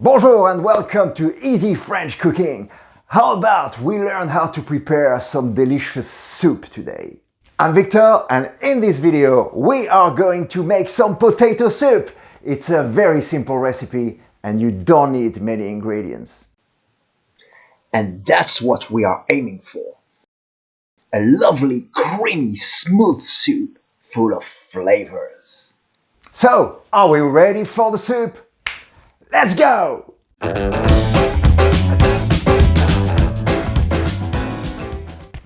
Bonjour and welcome to Easy French Cooking. How about we learn how to prepare some delicious soup today? I'm Victor and in this video we are going to make some potato soup. It's a very simple recipe and you don't need many ingredients. And that's what we are aiming for. A lovely, creamy, smooth soup full of flavors. So, are we ready for the soup? Let's go!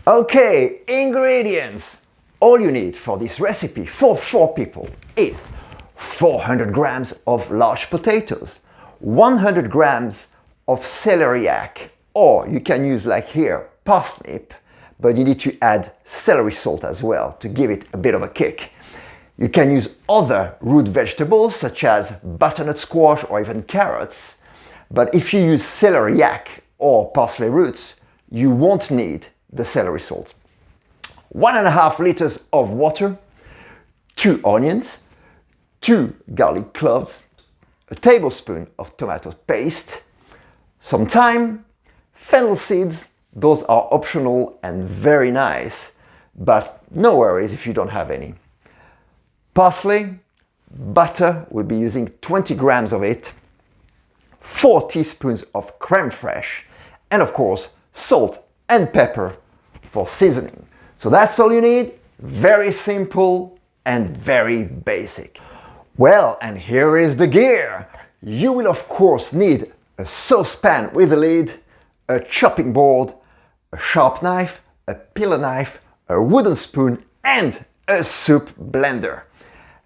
Okay, ingredients. All you need for this recipe for 4 people is 400 grams of large potatoes, 100 grams of celeriac, or you can use like here, parsnip, but you need to add celery salt as well to give it a bit of a kick. You can use other root vegetables such as butternut squash or even carrots, but if you use celeriac or parsley roots, you won't need the celery salt. 1.5 liters of water, 2 onions, 2 garlic cloves, a tablespoon of tomato paste, some thyme, fennel seeds. Those are optional and very nice, but no worries if you don't have any. Parsley, butter, we'll be using 20 grams of it, 4 teaspoons of creme fraiche, and of course salt and pepper for seasoning. So that's all you need, very simple and very basic. Well, and here is the gear. You will of course need a saucepan with a lid, a chopping board, a sharp knife, a peeler knife, a wooden spoon and a soup blender.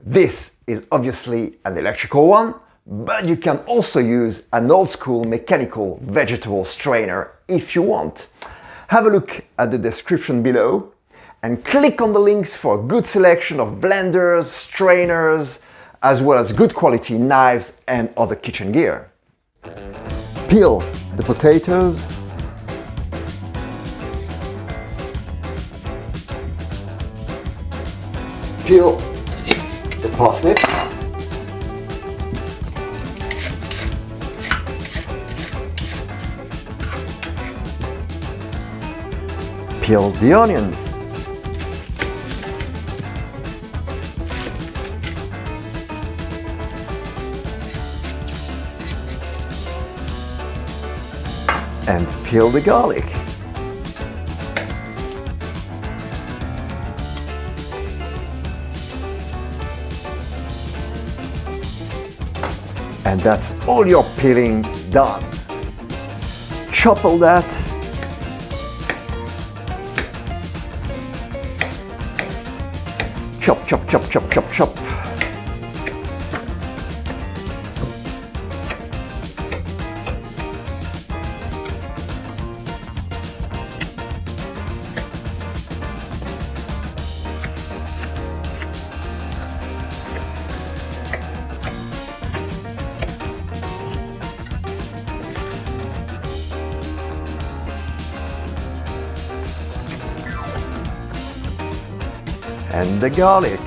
This is obviously an electrical one, but you can also use an old school mechanical vegetable strainer if you want. Have a look at the description below and click on the links for a good selection of blenders, strainers, as well as good quality knives and other kitchen gear. Peel the potatoes. Peel the parsnip. Peel the onions. And peel the garlic. And that's all your peeling done. Chop all that. Chop, chop, chop, chop, chop, chop. And the garlic.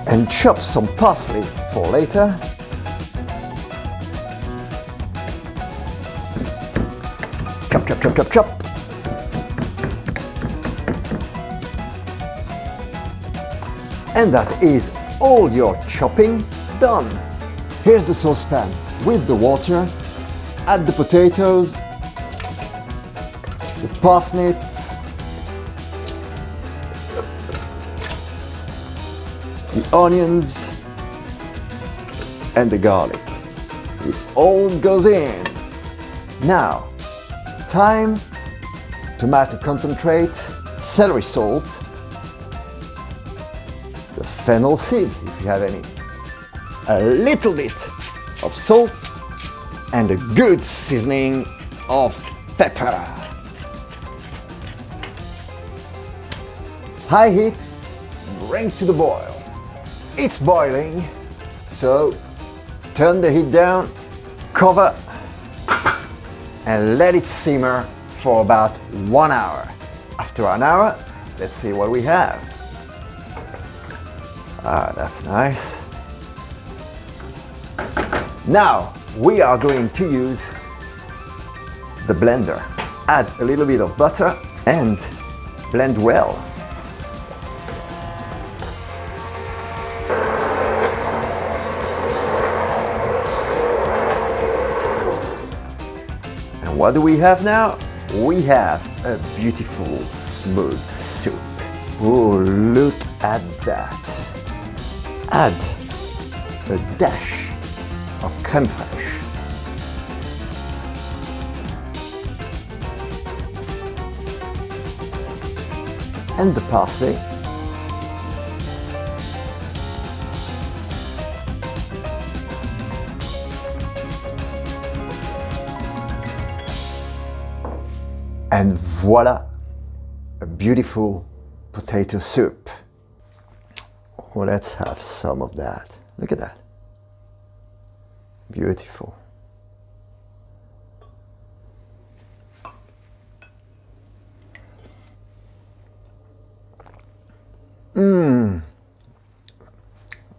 And chop some parsley for later. Chop, chop, chop, chop, chop. And that is all your chopping done. Here's the saucepan with the water. Add the potatoes, the parsnip, the onions, and the garlic. It all goes in. Now, thyme, tomato concentrate, celery salt, the fennel seeds if you have any, a little bit of salt, and a good seasoning of pepper. High heat, bring to the boil. It's boiling, so turn the heat down, cover, and let it simmer for about 1 hour. After an hour, let's see what we have. Ah, that's nice. Now we are going to use the blender. Add a little bit of butter and blend well. And what do we have now? We have a beautiful smooth soup. Oh, look at that. Add a dash of creme fraiche. And the parsley. And voila, a beautiful potato soup. Well, let's have some of that. Look at that. Beautiful.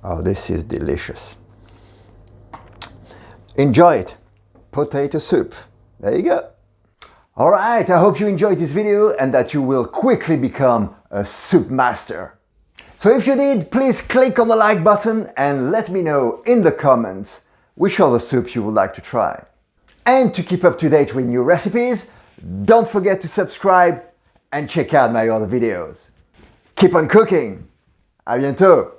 Oh, this is delicious. Enjoy it. Potato soup. There you go. Alright, I hope you enjoyed this video and that you will quickly become a soup master. So if you did, please click on the like button and let me know in the comments which other soups you would like to try. And to keep up to date with new recipes, don't forget to subscribe and check out my other videos. Keep on cooking! À bientôt!